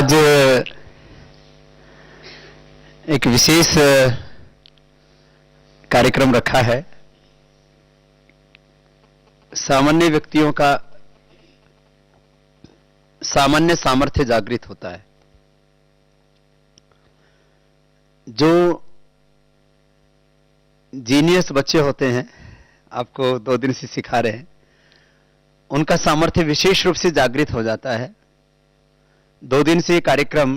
आज एक विशेष कार्यक्रम रखा है। सामान्य व्यक्तियों का सामान्य सामर्थ्य जागृत होता है। जो जीनियस बच्चे होते हैं, आपको 2 दिन से सिखा रहे हैं, उनका सामर्थ्य विशेष रूप से जागृत हो जाता है। 2 दिन से कार्यक्रम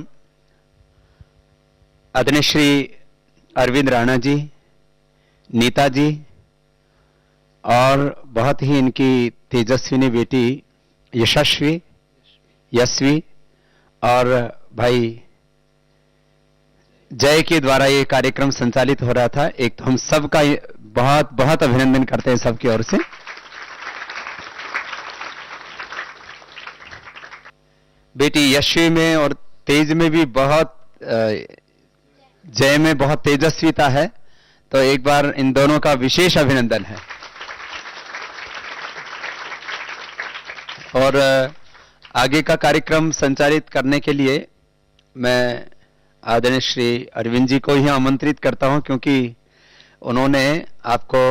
आदरणीय श्री अरविंद राणा जी, नीता जी और बहुत ही इनकी तेजस्विनी बेटी यशस्वी और भाई जय के द्वारा ये कार्यक्रम संचालित हो रहा था। एक तो हम सबका बहुत बहुत अभिनंदन करते हैं सबकी ओर से। बेटी यशस्वी में और तेज में भी बहुत, जय में बहुत तेजस्विता है, तो एक बार इन दोनों का विशेष अभिनंदन है। और आगे का कार्यक्रम संचालित करने के लिए मैं आदरणीय श्री अरविंद जी को ही आमंत्रित करता हूं, क्योंकि उन्होंने आपको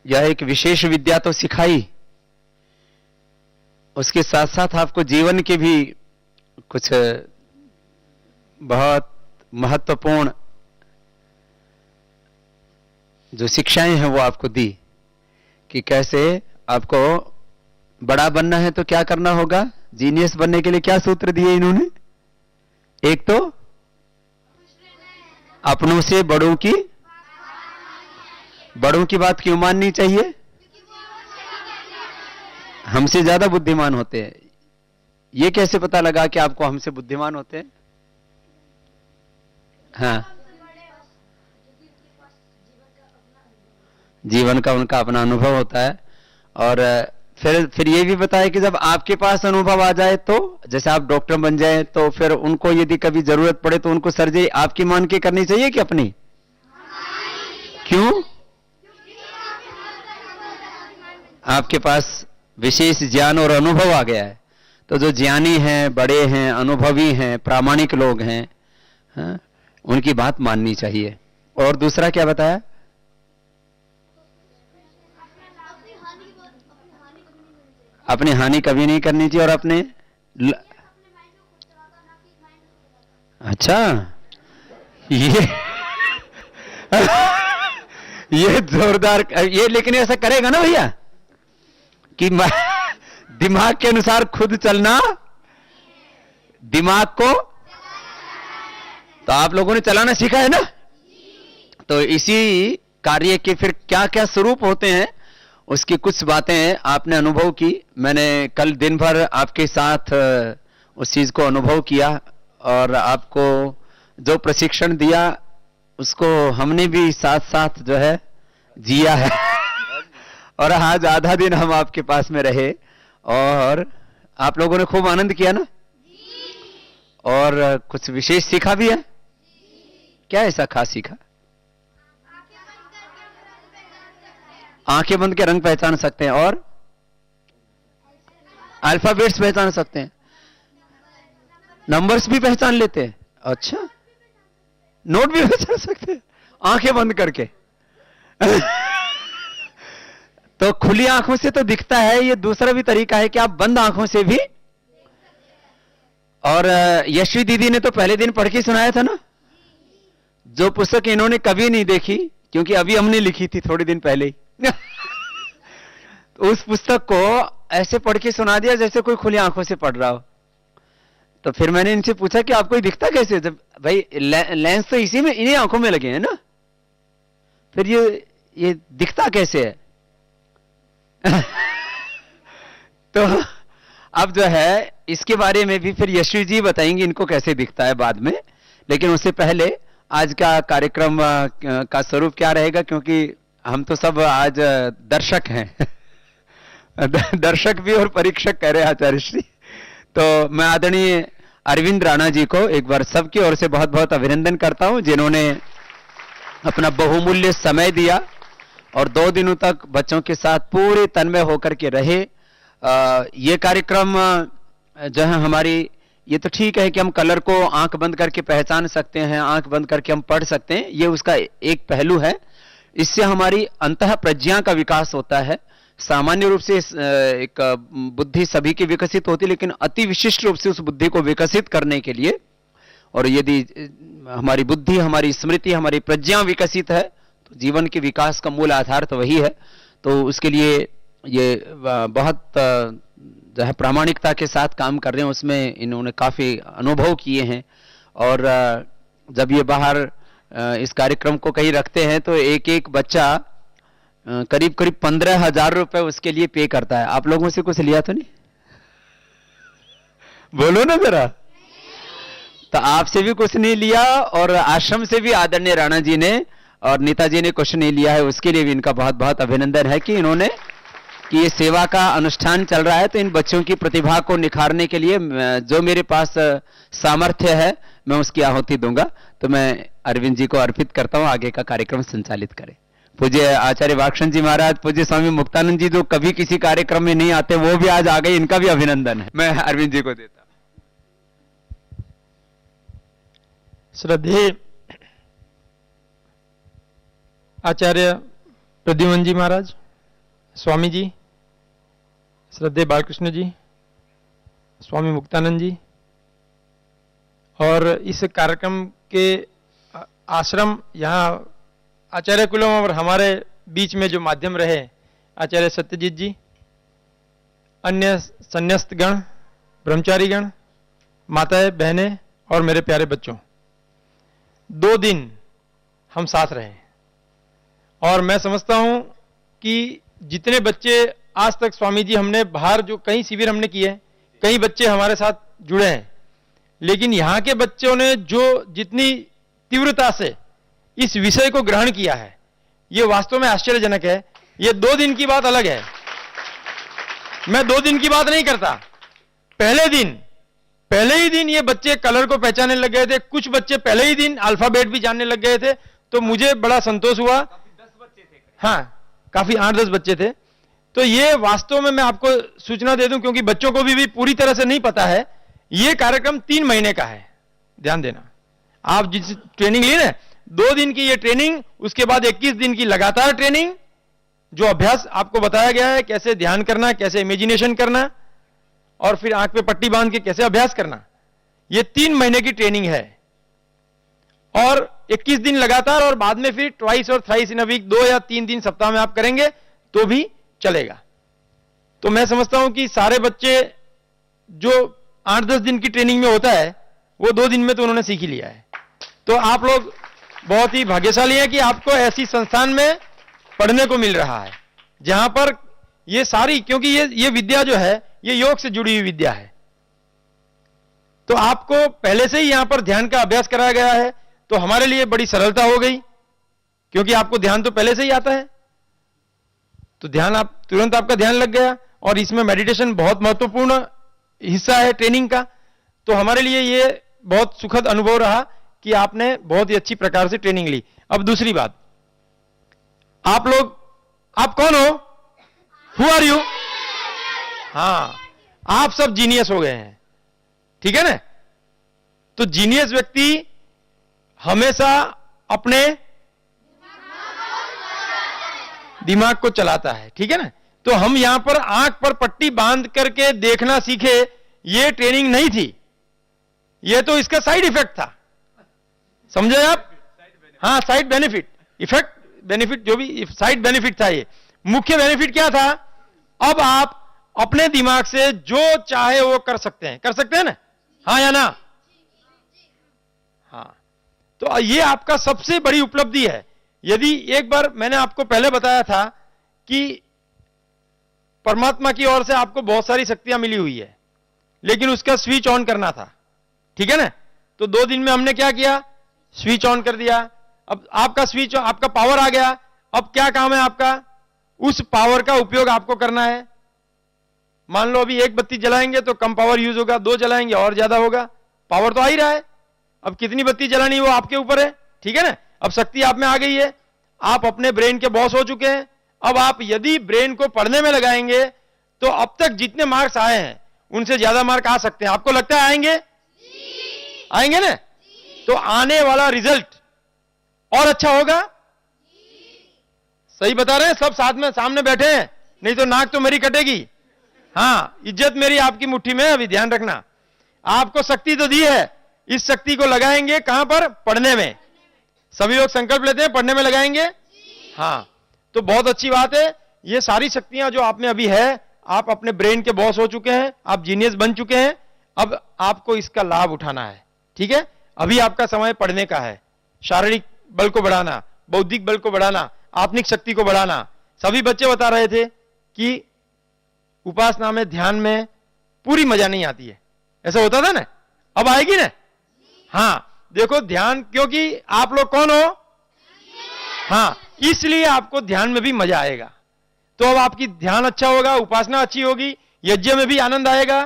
यह एक विशेष विद्या तो सिखाई, उसके साथ साथ आपको जीवन के भी कुछ बहुत महत्वपूर्ण जो शिक्षाएं हैं वो आपको दी कि कैसे आपको बड़ा बनना है तो क्या करना होगा। जीनियस बनने के लिए क्या सूत्र दिए इन्होंने? एक तो अपनों से बड़ों की बात क्यों माननी चाहिए? हमसे ज्यादा बुद्धिमान होते हैं। ये कैसे पता लगा कि आपको हमसे बुद्धिमान होते हैं? हाँ, जीवन का उनका अपना अनुभव होता है। और फिर ये भी बताया कि जब आपके पास अनुभव आ जाए, तो जैसे आप डॉक्टर बन जाए, तो फिर उनको यदि कभी जरूरत पड़े तो उनको सर्जरी आपकी मान के करनी चाहिए कि अपनी? क्यों? आपके पास विशेष ज्ञान और अनुभव आ गया है। तो जो ज्ञानी हैं, बड़े हैं, अनुभवी हैं, प्रामाणिक लोग हैं, हाँ, उनकी बात माननी चाहिए। और दूसरा क्या बताया? अपनी हानि कभी नहीं करनी चाहिए। और अपने अच्छा, ये जोरदार, ये लेकिन ऐसा करेगा ना भैया कि दिमाग के अनुसार खुद चलना, दिमाग को तो आप लोगों ने चलाना सीखा है ना। तो इसी कार्य के फिर क्या क्या स्वरूप होते हैं, उसकी कुछ बातें आपने अनुभव की। मैंने कल दिन भर आपके साथ उस चीज को अनुभव किया और आपको जो प्रशिक्षण दिया उसको हमने भी साथ साथ जो है जिया है। और आज आधा दिन हम आपके पास में रहे और आप लोगों ने खूब आनंद किया ना, और कुछ विशेष सीखा भी है। क्या ऐसा खास सीखा? आंखें बंद के रंग पहचान सकते हैं और अल्फाबेट्स पहचान सकते हैं, नंबर्स भी पहचान लेते हैं। अच्छा, नोट भी पहचान सकते हैं आंखें बंद करके। तो खुली आंखों से तो दिखता है, ये दूसरा भी तरीका है कि आप बंद आंखों से भी। और यशवी दीदी ने तो पहले दिन पढ़ के सुनाया था ना, जो पुस्तक इन्होंने कभी नहीं देखी, क्योंकि अभी हमने लिखी थी थोड़े दिन पहले ही। तो उस पुस्तक को ऐसे पढ़ के सुना दिया जैसे कोई खुली आंखों से पढ़ रहा हो। तो फिर मैंने इनसे पूछा कि आपको दिखता कैसे? जब भाई लेंस तो इसी में, इन्हीं आंखों में लगे हैं ना, फिर ये दिखता कैसे है? तो अब जो है इसके बारे में भी फिर यशवी जी बताएंगे इनको कैसे दिखता है बाद में। लेकिन उससे पहले आज का कार्यक्रम का स्वरूप क्या रहेगा, क्योंकि हम तो सब आज दर्शक हैं। दर्शक भी और परीक्षक कह रहे हैं आचार्य श्री। तो मैं आदरणीय अरविंद राणा जी को एक बार सबकी ओर से बहुत बहुत अभिनंदन करता हूं, जिन्होंने अपना बहुमूल्य समय दिया और 2 दिनों तक बच्चों के साथ पूरे तन्मय होकर के रहे। ये कार्यक्रम जो है हमारी ये तो ठीक है कि हम कलर को आंख बंद करके पहचान सकते हैं, आंख बंद करके हम पढ़ सकते हैं, ये उसका एक पहलू है। इससे हमारी अंतः प्रज्ञा का विकास होता है। सामान्य रूप से एक बुद्धि सभी की विकसित होती है, लेकिन अति विशिष्ट रूप से उस बुद्धि को विकसित करने के लिए, और यदि हमारी बुद्धि, हमारी स्मृति, हमारी प्रज्ञा विकसित है तो जीवन के विकास का मूल आधार तो वही है। तो उसके लिए ये बहुत जो है प्रामाणिकता के साथ काम कर रहे हैं, उसमें इन्होंने काफी अनुभव किए हैं। और जब ये बाहर इस कार्यक्रम को कहीं रखते हैं तो एक एक बच्चा करीब करीब 15,000 रुपए उसके लिए पे करता है। आप लोगों से कुछ लिया तो नहीं? बोलो ना जरा। तो आपसे भी कुछ नहीं लिया, और आश्रम से भी आदरणीय राणा जी ने और नीता जी ने कुछ नहीं लिया है। उसके लिए भी इनका बहुत बहुत अभिनंदन है कि इन्होंने, कि ये सेवा का अनुष्ठान चल रहा है तो इन बच्चों की प्रतिभा को निखारने के लिए जो मेरे पास सामर्थ्य है मैं उसकी आहुति दूंगा। तो मैं अरविंद जी को अर्पित करता हूं, आगे का कार्यक्रम संचालित करें। पूज्य आचार्य वाक्षण जी महाराज, पूज्य स्वामी मुक्तानंद जी जो कभी किसी कार्यक्रम में नहीं आते वो भी आज आ गए, इनका भी अभिनंदन है। मैं अरविंद जी को देता हूं। श्रद्धेय आचार्य प्रद्युमन जी महाराज, स्वामी जी, श्रद्धेय बालकृष्ण जी, स्वामी मुक्तानंद जी, और इस कार्यक्रम के आश्रम यहाँ आचार्य कुलम और हमारे बीच में जो माध्यम रहे आचार्य सत्यजीत जी, अन्य संन्यास्त गण, ब्रह्मचारी गण, माताएं, बहनें और मेरे प्यारे बच्चों, 2 दिन हम साथ रहे और मैं समझता हूं कि जितने बच्चे आज तक स्वामी जी हमने बाहर जो कई शिविर हमने किए, कई बच्चे हमारे साथ जुड़े हैं, लेकिन यहाँ के बच्चों ने जो जितनी तीव्रता से इस विषय को ग्रहण किया है ये वास्तव में आश्चर्यजनक है। ये 2 दिन की बात अलग है, मैं 2 दिन की बात नहीं करता। पहले ही दिन ये बच्चे कलर को पहचानने लग गए थे, कुछ बच्चे पहले ही दिन अल्फाबेट भी जानने लग गए थे। तो मुझे बड़ा संतोष हुआ। 10 बच्चे थे, हाँ, काफी 8-10 बच्चे थे। तो ये वास्तव में मैं आपको सूचना दे दूं, क्योंकि बच्चों को भी पूरी तरह से नहीं पता है, ये कार्यक्रम 3 महीने का है। ध्यान देना, आप जिस ट्रेनिंग ली ना, 2 दिन की ये ट्रेनिंग, उसके बाद 21 दिन की लगातार ट्रेनिंग, जो अभ्यास आपको बताया गया है, कैसे ध्यान करना, कैसे इमेजिनेशन करना, और फिर आंख पे पट्टी बांध के कैसे अभ्यास करना, ये 3 महीने की ट्रेनिंग है। और 21 दिन लगातार, और बाद में फिर ट्वाइस और थ्राइस इन अ वीक, 2 या 3 दिन सप्ताह में आप करेंगे तो भी चलेगा। तो मैं समझता हूं कि सारे बच्चे जो 8-10 दिन की ट्रेनिंग में होता है वो 2 दिन में तो उन्होंने सीख ही लिया है। तो आप लोग बहुत ही भाग्यशाली हैं कि आपको ऐसी संस्थान में पढ़ने को मिल रहा है जहां पर ये सारी, क्योंकि ये विद्या जो है ये योग से जुड़ी हुई विद्या है। तो आपको पहले से ही यहां पर ध्यान का अभ्यास कराया गया है, तो हमारे लिए बड़ी सरलता हो गई, क्योंकि आपको ध्यान तो पहले से ही आता है। तो ध्यान, आप तुरंत आपका ध्यान लग गया, और इसमें मेडिटेशन बहुत महत्वपूर्ण हिस्सा है ट्रेनिंग का। तो हमारे लिए ये बहुत सुखद अनुभव रहा कि आपने बहुत ही अच्छी प्रकार से ट्रेनिंग ली। अब दूसरी बात, आप लोग, आप कौन हो? Who are you? हाँ, आप सब जीनियस हो गए हैं, ठीक है ना? तो जीनियस व्यक्ति हमेशा अपने दिमाग को चलाता है, ठीक है ना? तो हम यहां पर आंख पर पट्टी बांध करके देखना सीखे, ये ट्रेनिंग नहीं थी, ये तो इसका साइड इफेक्ट था। समझे आप? हाँ, साइड बेनिफिट, इफेक्ट बेनिफिट, जो भी साइड बेनिफिट था, ये मुख्य बेनिफिट क्या था? अब आप अपने दिमाग से जो चाहे वो कर सकते हैं ना? हाँ या ना? हाँ, तो ये आपका सबसे बड़ी उपलब्धि है। यदि एक बार, मैंने आपको पहले बताया था कि परमात्मा की ओर से आपको बहुत सारी शक्तियां मिली हुई है, लेकिन उसका स्विच ऑन करना था, ठीक है ना? तो 2 दिन में हमने क्या किया? स्विच ऑन कर दिया। अब आपका स्विच, आपका पावर आ गया। अब क्या काम है आपका? उस पावर का उपयोग आपको करना है। मान लो अभी 1 बत्ती जलाएंगे तो कम पावर यूज होगा, 2 जलाएंगे और ज्यादा होगा। पावर तो आ ही रहा है, अब कितनी बत्ती जलानी वो आपके ऊपर है, ठीक है ना? अब शक्ति आप में आ गई है, आप अपने ब्रेन के बॉस हो चुके हैं। अब आप यदि ब्रेन को पढ़ने में लगाएंगे तो अब तक जितने मार्क्स आए हैं उनसे ज्यादा मार्क आ सकते हैं। आपको लगता है आएंगे? आएंगे ना? तो आने वाला रिजल्ट और अच्छा होगा। सही बता रहे हैं? सब साथ में सामने बैठे हैं, नहीं तो नाक तो मेरी कटेगी। हाँ, इज्जत मेरी आपकी मुट्ठी में है, अभी ध्यान रखना। आपको शक्ति तो दी है, इस शक्ति को लगाएंगे कहां पर? पढ़ने में। सभी लोग संकल्प लेते हैं पढ़ने में लगाएंगे। हाँ, तो बहुत अच्छी बात है। ये सारी शक्तियां जो आप में अभी है, आप अपने ब्रेन के बॉस हो चुके हैं, आप जीनियस बन चुके हैं। अब आपको इसका लाभ उठाना है, ठीक है? अभी आपका समय पढ़ने का है, शारीरिक बल को बढ़ाना, बौद्धिक बल को बढ़ाना, आत्मिक शक्ति को बढ़ाना। सभी बच्चे बता रहे थे कि उपासना में, ध्यान में पूरी मजा नहीं आती है, ऐसा होता था ना? अब आएगी ना? हाँ, देखो ध्यान, क्योंकि आप लोग कौन हो? हाँ, इसलिए आपको ध्यान में भी मजा आएगा। तो अब आपकी ध्यान अच्छा होगा, उपासना अच्छी होगी, यज्ञ में भी आनंद आएगा,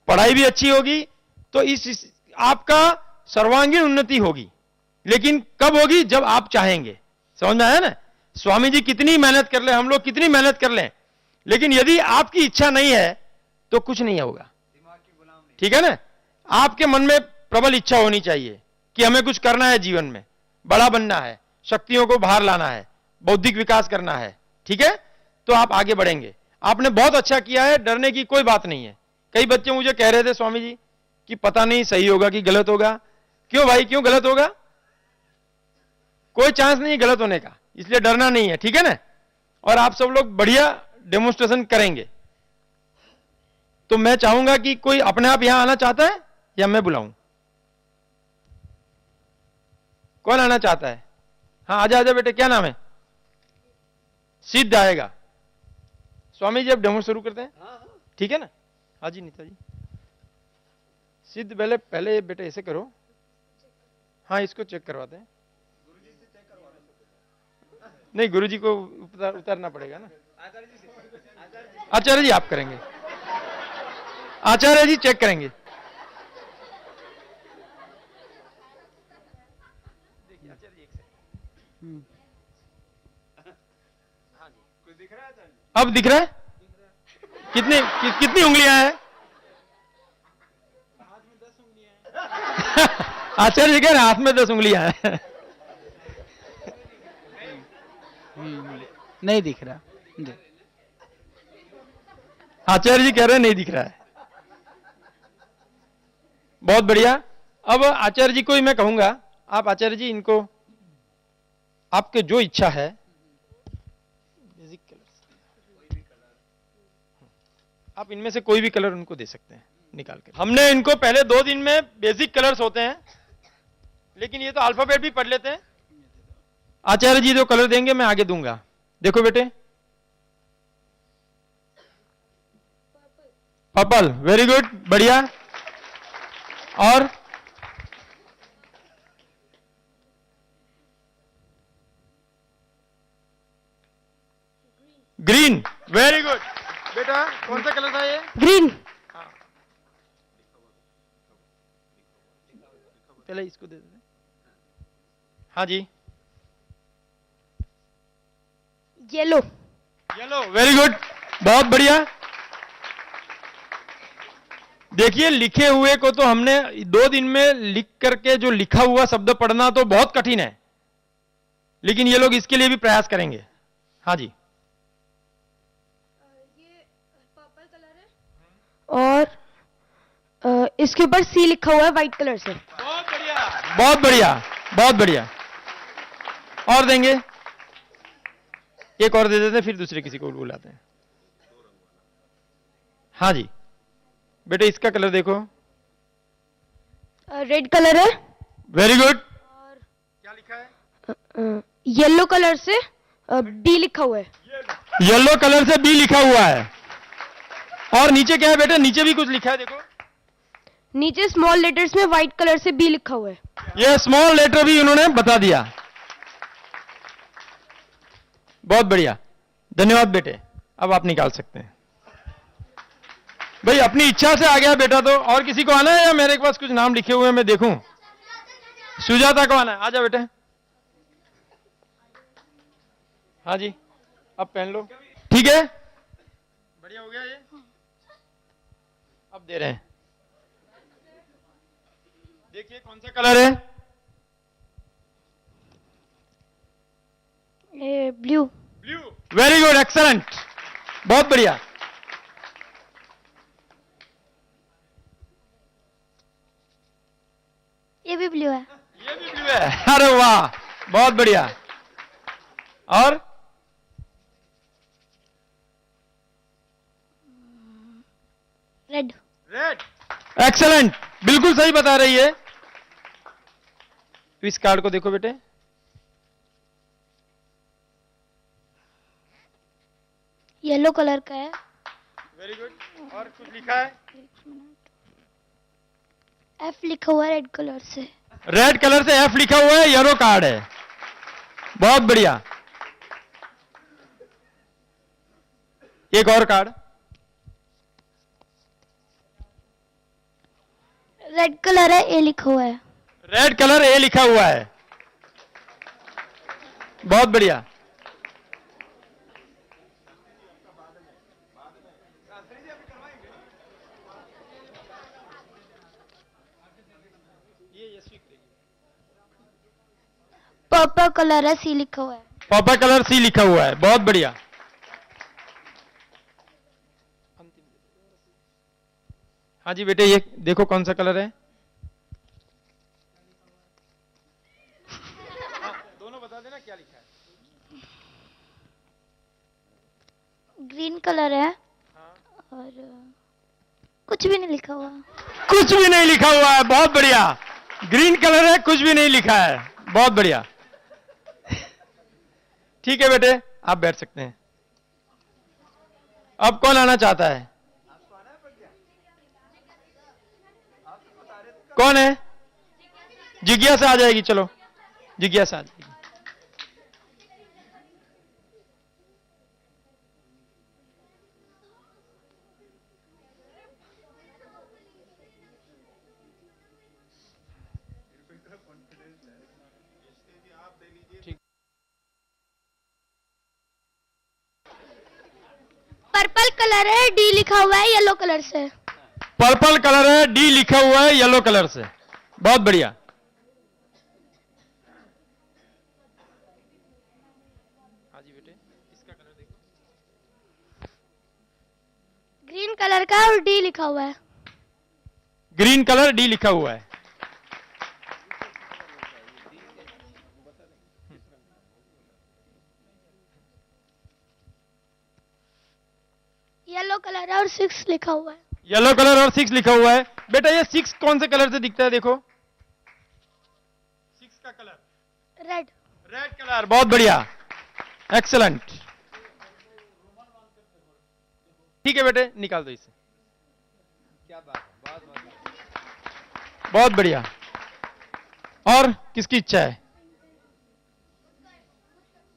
पढ़ाई भी अच्छी होगी। तो इस आपका सर्वांगीण उन्नति होगी। लेकिन कब होगी? जब आप चाहेंगे। समझ में आया ना? स्वामी जी कितनी मेहनत कर ले, हम लोग कितनी मेहनत कर लें, लेकिन यदि आपकी इच्छा नहीं है तो कुछ नहीं होगा। ठीक है ना? आपके मन में प्रबल इच्छा होनी चाहिए कि हमें कुछ करना है, जीवन में बड़ा बनना है, शक्तियों को बाहर लाना है, बौद्धिक विकास करना है। ठीक है? तो आप आगे बढ़ेंगे। आपने बहुत अच्छा किया है, डरने की कोई बात नहीं है। कई बच्चे मुझे कह रहे थे स्वामी जी कि पता नहीं सही होगा कि गलत होगा। क्यों भाई, क्यों गलत होगा? कोई चांस नहीं गलत होने का, इसलिए डरना नहीं है। ठीक है ना? और आप सब लोग बढ़िया डेमोन्स्ट्रेशन करेंगे। तो मैं चाहूंगा कि कोई अपने आप यहां आना चाहता है या मैं बुलाऊं? कौन आना चाहता है? हाँ, आजा आजा बेटे, क्या नाम है? सिद्ध आएगा। स्वामी जी अब डेमो शुरू करते हैं, ठीक है ना? हाँ जी नीता जी। सिद्ध पहले पहले बेटे ऐसे करो। हाँ, इसको चेक करवाते हैं। नहीं, गुरुजी को उतारना पड़ेगा ना। आचार्य जी आप करेंगे, आचार्य जी चेक करेंगे। देखिए आचार्य जी, एक सेकंड। अब दिख रहा है? कितनी उंगलियां हैं? आचार्य जी कह रहे हाथ में 10 उंगलियां हैं। नहीं दिख रहा जी। आचार्य जी कह रहे हैं नहीं दिख रहा है। बहुत बढ़िया। अब आचार्य जी को ही मैं कहूंगा, आप आचार्य जी इनको, आपके जो इच्छा है, बेसिक कलर, आप इनमें से कोई भी कलर उनको दे सकते हैं निकाल कर। हमने इनको पहले 2 दिन में बेसिक कलर्स होते हैं, लेकिन ये तो अल्फाबेट भी पढ़ लेते हैं। आचार्य जी जो कलर देंगे मैं आगे दूंगा। देखो बेटे, पर्पल, वेरी गुड, बढ़िया। और ग्रीन, वेरी गुड। बेटा कौन सा कलर था ये? ग्रीन। पहले इसको दे देते। हाँ जी, येलो। येलो, वेरी गुड, बहुत बढ़िया। देखिए, लिखे हुए को तो हमने 2 दिन में लिख करके जो लिखा हुआ शब्द पढ़ना तो बहुत कठिन है, लेकिन ये लोग इसके लिए भी प्रयास करेंगे। हाँ जी, ये पर्पल कलर है और इसके ऊपर सी लिखा हुआ है व्हाइट कलर से। बहुत बढ़िया, बहुत बढ़िया, बहुत बढ़िया। और देंगे, एक और दे देते हैं, फिर दूसरे किसी को बुलाते हैं। हाँ जी बेटे, इसका कलर देखो, रेड कलर है। Very good. और क्या लिखा है? येलो कलर से बी लिखा हुआ है। येलो कलर से बी लिखा हुआ है। और नीचे क्या है बेटे? नीचे भी कुछ लिखा है, देखो। नीचे स्मॉल लेटर्स में व्हाइट कलर से बी लिखा हुआ है। ये स्मॉल लेटर भी उन्होंने बता दिया। बहुत बढ़िया, धन्यवाद बेटे। अब आप निकाल सकते हैं। भाई अपनी इच्छा से आ गया बेटा, तो और किसी को आना है या मेरे पास कुछ नाम लिखे हुए हैं मैं देखूं? सुजाता को आना है, आजा बेटे। हाँ जी, अब पहन लो, ठीक है, बढ़िया हो गया ये। अब दे रहे हैं, देखिए कौन सा कलर है? ये blue. Blue. Very good, excellent, बहुत बढ़िया। ये भी ब्लू है। ये भी ब्लू है, अरे वाह, बहुत बढ़िया। और रेड। रेड, एक्सलेंट, बिल्कुल सही बता रही है। इस कार्ड को देखो बेटे। येलो कलर का है। Very good. और कुछ लिखा है? एफ लिखा हुआ है रेड कलर से। रेड कलर से एफ लिखा हुआ है, येलो कार्ड है, बहुत बढ़िया। एक और कार्ड। रेड कलर है, ए लिखा हुआ है। रेड कलर ए लिखा हुआ है, बहुत बढ़िया। पर्पल कलर है, सी लिखा हुआ है। पर्पल कलर सी लिखा हुआ है, बहुत बढ़िया। हाँ जी बेटे, ये देखो कौन सा कलर है? दोनों बता देना क्या लिखा है। ग्रीन कलर है। और कुछ भी नहीं लिखा हुआ। कुछ भी नहीं लिखा हुआ है, बहुत बढ़िया। ग्रीन कलर है, कुछ भी नहीं लिखा है, बहुत बढ़िया। ठीक है बेटे, आप बैठ सकते हैं। अब कौन आना चाहता है? कौन है? जिज्ञासा आ जाएगी, चलो जिज्ञासा आ जाएगी। पर्पल कलर है, डी लिखा हुआ है येलो कलर से। पर्पल कलर है, डी लिखा हुआ है येलो कलर से, बहुत बढ़िया। हाँ जी बेटे, इसका कलर देखो। ग्रीन कलर का और डी लिखा हुआ है। ग्रीन कलर डी लिखा हुआ है। येलो कलर है और 6 लिखा हुआ है। येलो कलर और 6 लिखा हुआ है। बेटा ये 6 कौन से कलर से दिखता है? देखो 6 का कलर रेड। रेड कलर, बहुत बढ़िया, एक्सलेंट। ठीक है बेटे, निकाल दो इसे। क्या बात, बहुत बढ़िया। और किसकी इच्छा है?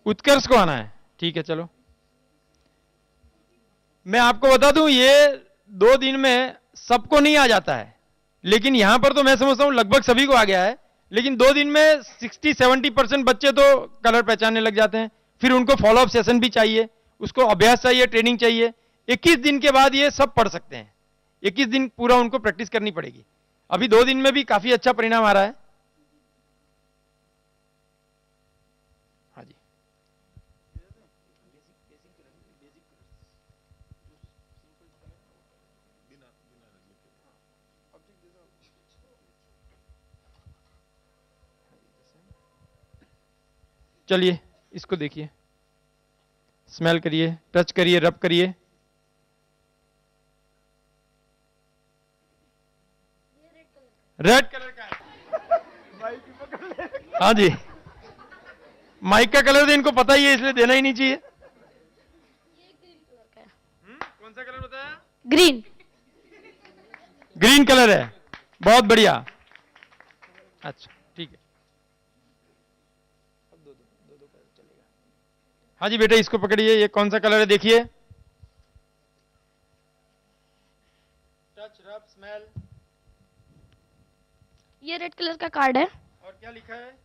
उत्कर्ष को आना है, ठीक है चलो। मैं आपको बता दूं, ये 2 दिन में सबको नहीं आ जाता है, लेकिन यहां पर तो मैं समझता हूं लगभग सभी को आ गया है। लेकिन 2 दिन में 60-70% बच्चे तो कलर पहचानने लग जाते हैं। फिर उनको फॉलोअप सेशन भी चाहिए, उसको अभ्यास चाहिए, ट्रेनिंग चाहिए। 21 दिन के बाद ये सब पढ़ सकते हैं। 21 दिन पूरा उनको प्रैक्टिस करनी पड़ेगी। अभी 2 दिन में भी काफी अच्छा परिणाम आ रहा है। हाँ जी, चलिए इसको देखिए, स्मेल करिए, टच करिए, रब करिए। रेड कलर का है। हाँ जी, माइक का कलर तो इनको पता ही है, इसलिए देना ही नहीं चाहिए। कौन सा कलर बताया? ग्रीन। ग्रीन कलर है, बहुत बढ़िया। अच्छा ठीक है, अब दो कलर चलेगा। हाँ जी बेटा, इसको पकड़िए। ये कौन सा कलर है देखिए। टच, रब, स्मेल। ये रेड कलर का कार्ड है। और क्या लिखा है?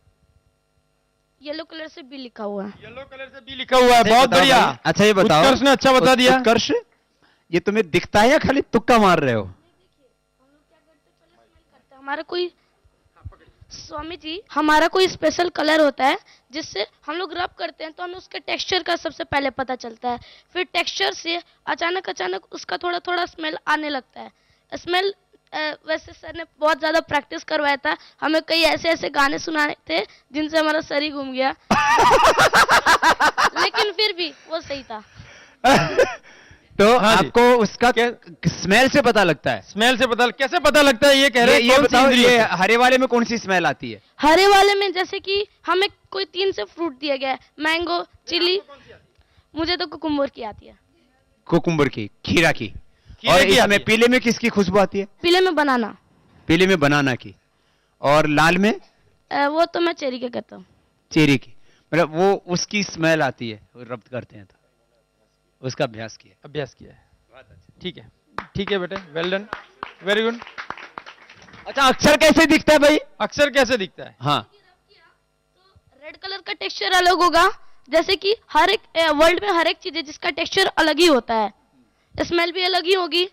येलो कलर से बी लिखा हुआ है। येलो कलर से बी लिखा हुआ है, बहुत बढ़िया। अच्छा ये बताओ, उत्कर्ष ने अच्छा बता दिया। उत्कर्ष, ये तुम्हें दिखता है या खाली तुक्का मार रहे हो? हमारा कोई स्वामी जी, हमारा कोई स्पेशल कलर होता है जिससे हम लोग रब करते हैं तो हमें उसके टेक्सचर का सबसे पहले पता चलता है। फिर टेक्सचर से अचानक अचानक उसका थोड़ा थोड़ा स्मेल आने लगता है। स्मेल वैसे सर ने बहुत ज्यादा प्रैक्टिस करवाया था, हमें कई ऐसे ऐसे गाने सुनाए थे जिनसे हमारा सर ही घूम गया। लेकिन फिर भी वो सही था। तो हाँ जी। आपको उसका स्मेल से पता लगता है? स्मेल से पता कैसे पता लगता है ये कह रहे हैं? ये कौन सी बताओ, इंद्रियों ये से? हरे वाले में कौन सी स्मेल आती है? हरे वाले में जैसे कि हमें कोई 3 से फ्रूट दिया गया है, मैंगो, चिली, मुझे तो कुकुम्बर की आती है। कुकुम्बर की, खीरा की। खीरे और की आती इसमें है। पीले में किसकी खुशबू आती है? पीले में बनाना। पीले में बनाना की। और लाल में वो तो मैं चेरी के कहता हूँ। चेरी की। मतलब वो उसकी स्मेल आती है, वो रब्त करते हैं तो उसका अभ्यास किया। अभ्यास किया है। ठीक है, ठीक है बेटे, वेल डन, वेरी गुड। अच्छा, अक्षर कैसे दिखता है भाई? अक्षर कैसे दिखता है? हाँ, रेड कलर का टेक्सचर अलग होगा, जैसे कि हर एक वर्ल्ड में हर एक चीज है जिसका टेक्सचर अलग ही होता है, स्मेल भी अलग ही होगी।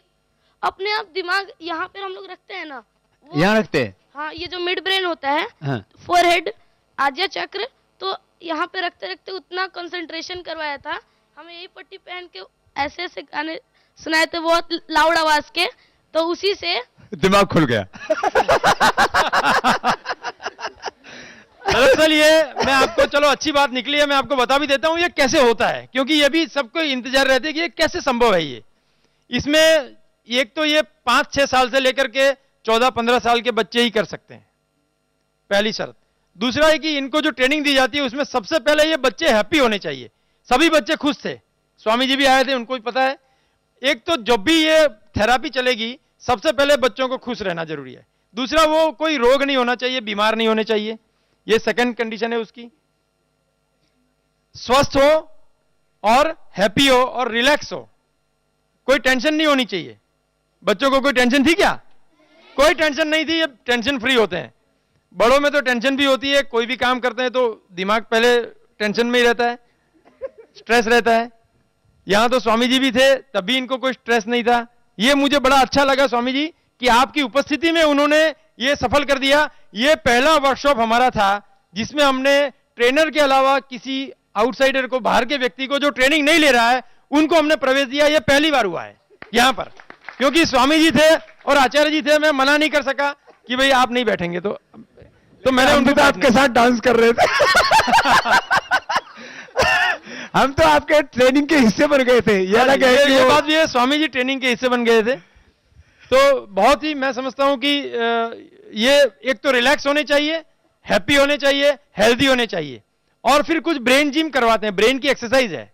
अपने आप दिमाग यहाँ पे हम लोग रखते हैं ना, वो यहाँ रखते हैं। हाँ, ये जो मिड ब्रेन होता है, हाँ, फोरहेड, आज्ञा चक्र, तो यहाँ पे रखते रखते उतना कंसंट्रेशन करवाया था। हमें यही पट्टी पहन के ऐसे ऐसे गाने सुनाए थे बहुत लाउड आवाज के, तो उसी से दिमाग खुल गया। दरअसल ये मैं आपको, चलो अच्छी बात निकली है, मैं आपको बता भी देता हूँ ये कैसे होता है, क्योंकि ये भी सबको इंतजार रहते है कि ये कैसे संभव है। ये इसमें एक तो ये 5-6 साल से लेकर के 14-15 साल के बच्चे ही कर सकते हैं, पहली शर्त। दूसरा है कि इनको जो ट्रेनिंग दी जाती है उसमें सबसे पहले ये बच्चे हैप्पी होने चाहिए। सभी बच्चे खुश थे, स्वामी जी भी आए थे, उनको भी पता है। एक तो जब भी ये थेरापी चलेगी सबसे पहले बच्चों को खुश रहना जरूरी है। दूसरा, वो कोई रोग नहीं होना चाहिए, बीमार नहीं होने चाहिए, ये सेकंड कंडीशन है उसकी। स्वस्थ हो और हैप्पी हो और रिलैक्स हो, कोई टेंशन नहीं होनी चाहिए। बच्चों को कोई टेंशन थी क्या? कोई टेंशन नहीं थी, ये टेंशन फ्री होते हैं। बड़ों में तो टेंशन भी होती है, कोई भी काम करते हैं तो दिमाग पहले टेंशन में ही रहता है, स्ट्रेस रहता है। यहां तो स्वामी जी भी थे, तब भी इनको कोई स्ट्रेस नहीं था। ये मुझे बड़ा अच्छा लगा स्वामी जी कि आपकी उपस्थिति में उन्होंने ये सफल कर दिया। ये पहला वर्कशॉप हमारा था जिसमें हमने ट्रेनर के अलावा किसी आउटसाइडर को, बाहर के व्यक्ति को जो ट्रेनिंग नहीं ले रहा है, उनको हमने प्रवेश दिया। ये पहली बार हुआ है यहां पर, क्योंकि स्वामी जी थे और आचार्य जी थे, मैं मना नहीं कर सका कि भाई आप नहीं बैठेंगे, तो मैंने उनको आपके साथ डांस कर रहे थे। हम तो आपके ट्रेनिंग के हिस्से बन गए थे। ये अलग है कि ये वो- बात भी है, स्वामी जी ट्रेनिंग के हिस्से बन गए थे। तो बहुत ही मैं समझता हूं कि ये एक तो रिलैक्स होने चाहिए, हैप्पी होने चाहिए, हेल्दी होने चाहिए। और फिर कुछ ब्रेन जिम करवाते हैं, ब्रेन की एक्सरसाइज है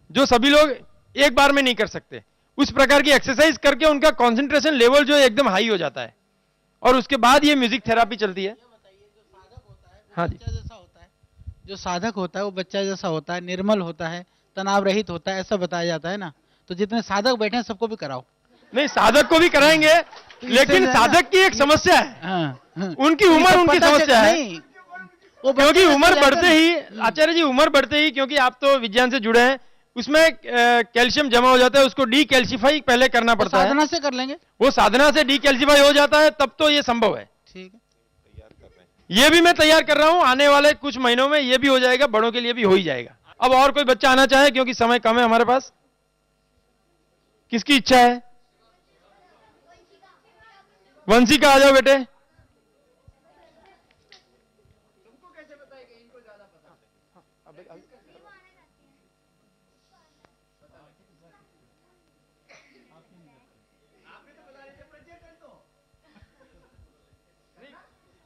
जो सभी लोग एक बार में नहीं कर सकते। उस प्रकार की एक्सरसाइज करके उनका कंसंट्रेशन लेवल जो है एकदम हाई हो जाता है, और उसके बाद ये म्यूजिक थेरापी चलती है। हाँ जी, जैसा होता है, जो साधक होता है वो बच्चा जैसा होता है, निर्मल होता है, तनाव रहित होता है, ऐसा बताया जाता है ना। तो जितने साधक बैठे हैं सबको भी कराओ। नहीं साधक को भी कराएंगे, लेकिन साधक की एक समस्या है, हाँ। उनकी उम्र उनकी समस्या है। वो क्योंकि उम्र बढ़ते ही, आचार्य जी उम्र बढ़ते ही, क्योंकि आप तो विज्ञान से जुड़े हैं, उसमें कैल्शियम जमा हो जाता है, उसको डीकैल्शिफाई पहले करना पड़ता है। साधना से कर लेंगे। वो साधना से डीकैल्शिफाई हो जाता है, तब तो ये संभव है। ठीक है, ये भी मैं तैयार कर रहा हूं, आने वाले कुछ महीनों में ये भी हो जाएगा, बड़ों के लिए भी हो ही जाएगा। अब और कोई बच्चा आना चाहे, क्योंकि समय कम है हमारे पास। किसकी इच्छा है? वंशिका आ जाओ बेटे।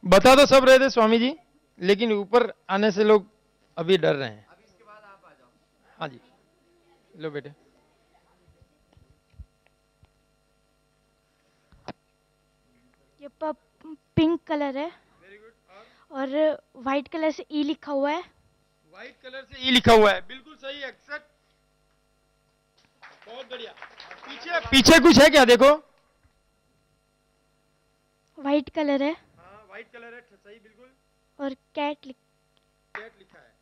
बता तो सब रहे थे स्वामी जी, लेकिन ऊपर आने से लोग अभी डर रहे हैं। हाँ जी, लो बेटे। ये पिंक कलर है और व्हाइट कलर से ई लिखा हुआ है। व्हाइट कलर से ई लिखा हुआ है, बिल्कुल सही, एक्सेक्ट, बहुत बढ़िया। पीछे पीछे कुछ है क्या? देखो, व्हाइट कलर है हाँ व्हाइट कलर है, सही बिल्कुल। और कैट लिखा है,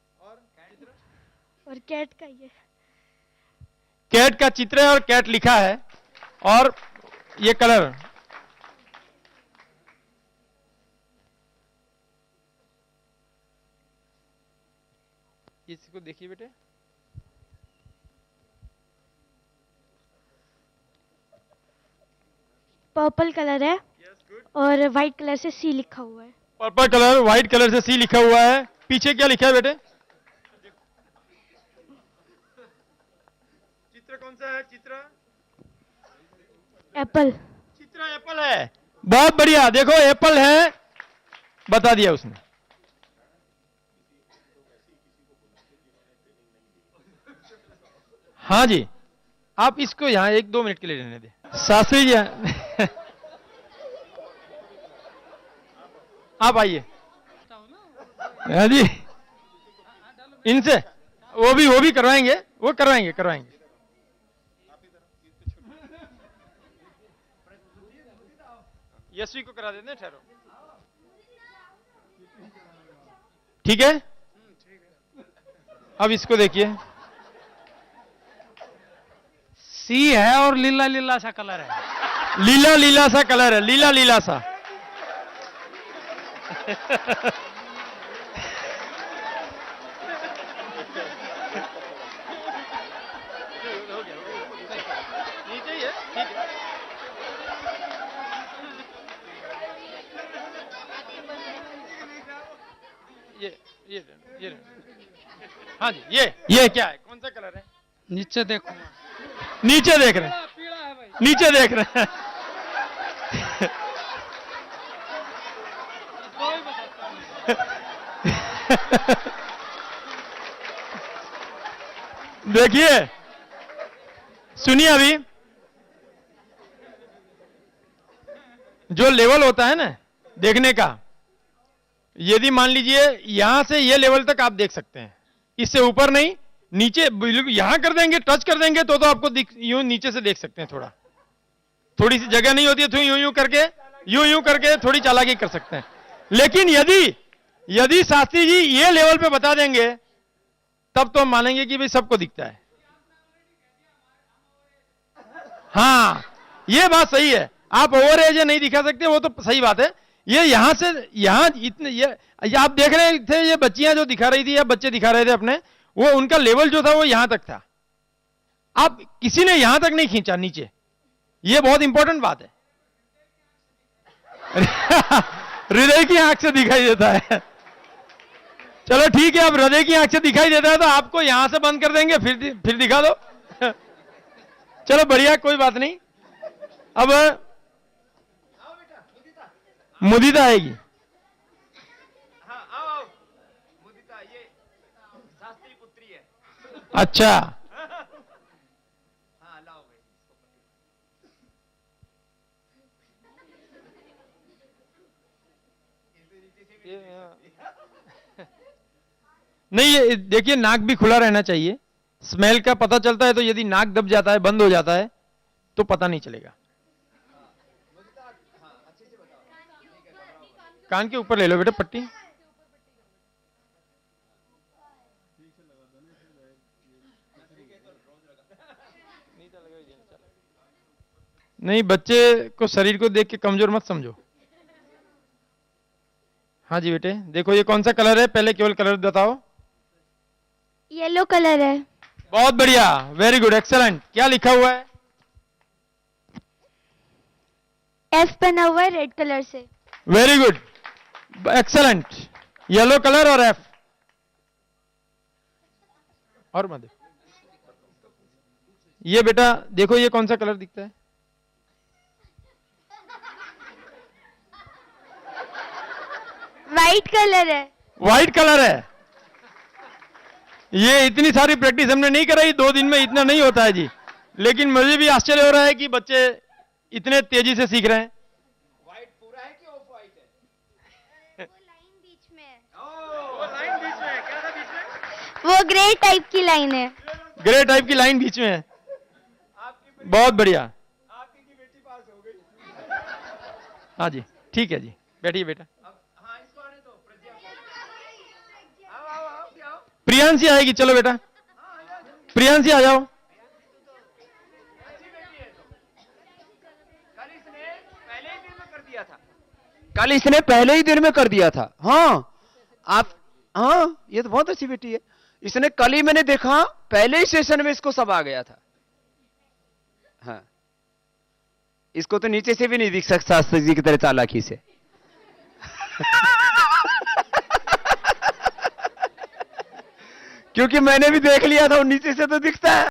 और कैट का ये कैट का चित्र है और कैट लिखा है, और ये कलर इसको देखिए बेटे, पर्पल कलर है और व्हाइट कलर से सी लिखा हुआ है। पर्पल कलर व्हाइट कलर से सी लिखा हुआ है। पीछे क्या लिखा है बेटे? चित्र कौन सा है? चित्र एप्पल। चित्र एप्पल है। बहुत बढ़िया, देखो एप्पल है, बता दिया उसने। हाँ जी, आप इसको यहां 1-2 मिनट के लिए रहने दें। शास्त्री जी आप आइए। हाँ जी, इनसे वो भी करवाएंगे, वो करवाएंगे। यशवी को करा देते हैं, ठहरो। ठीक है, अब इसको देखिए। सी है और लीला लीला सा कलर है। लीला सा कलर है, लीला सा। नीचे ही है, ठीक है। ये हाँ जी, ये क्या है? कौन सा कलर है? नीचे देखो, नीचे देख रहे हैं, पीला है भाई। नीचे देख रहे हैं। देखिए, सुनिए, अभी जो लेवल होता है ना देखने का, यदि मान लीजिए यहां से ये लेवल तक आप देख सकते हैं, इससे ऊपर नहीं, नीचे बिल्कुल यहां कर देंगे, टच कर देंगे तो आपको यूं नीचे से देख सकते हैं। थोड़ी सी जगह नहीं होती है तो यूं करके थोड़ी चालाकी कर सकते हैं। लेकिन यदि शास्त्री जी ये लेवल पे बता देंगे तब तो हम मानेंगे कि भाई सबको दिखता है। हाँ, ये बात सही है, आप ओवर एज नहीं दिखा सकते, वो तो सही बात है। ये यहां से यहां इतने ये आप देख रहे थे, ये बच्चियां जो दिखा रही थी या बच्चे दिखा रहे थे अपने, वो उनका लेवल जो था वो यहां तक था। आप किसी ने यहां तक नहीं खींचा नीचे, ये बहुत इंपॉर्टेंट बात है। हृदय की आंख से दिखाई देता है। चलो ठीक है, अब हृदय की आंख से दिखाई देता है तो आपको यहां से बंद कर देंगे, फिर दिखा दो। चलो बढ़िया, कोई बात नहीं। अब मुदिता आएगी। हाँ, आओ। मुदिता ये शास्त्री पुत्री है। अच्छा। हाँ, लाओ भाई। नहीं, ये देखिए, नाक भी खुला रहना चाहिए। स्मेल का पता चलता है, तो यदि नाक दब जाता है, बंद हो जाता है, तो पता नहीं चलेगा। कान के ऊपर ले लो बेटा पट्टी। नहीं, बच्चे को शरीर को देख के कमजोर मत समझो। हाँ जी बेटे, देखो ये कौन सा कलर है, पहले केवल कलर बताओ। येलो कलर है। बहुत बढ़िया, वेरी गुड, एक्सेलेंट। क्या लिखा हुआ है? एफ बना हुआ है रेड कलर से। Very good, excellent. Yellow colour और एफ। और मत ये बेटा देखो, ये कौन सा कलर दिखता है? व्हाइट कलर है। व्हाइट कलर है। ये इतनी सारी प्रैक्टिस हमने नहीं कराई, 2 दिन में इतना नहीं होता है जी। लेकिन मुझे भी आश्चर्य हो रहा है कि बच्चे इतने तेजी से सीख रहे हैं। व्हाइट पूरा है कि ऑफ व्हाइट है? वो लाइन बीच में है। वो लाइन बीच में है। क्या था बीच में? वो ग्रे टाइप की लाइन है। ग्रे टाइप की लाइन बीच में है। बहुत बढ़िया, आपकी बेटी पास हो गई। हाँ जी, ठीक है जी, बैठिए बेटा। हाँ, इसको आने दो, प्रियांशी आएगी। चलो बेटा, प्रियांशी आ जाओ। कल इसने पहले ही दिन में कर दिया था। हाँ, आप, हाँ, ये तो बहुत अच्छी बेटी है। इसने कल ही मैंने देखा, पहले ही सेशन में इसको सब आ गया था। हाँ, इसको तो नीचे से भी नहीं दिख सकता शास्त्री जी की तरह चालाकी से। क्योंकि मैंने भी देख लिया था, नीचे से तो दिखता है।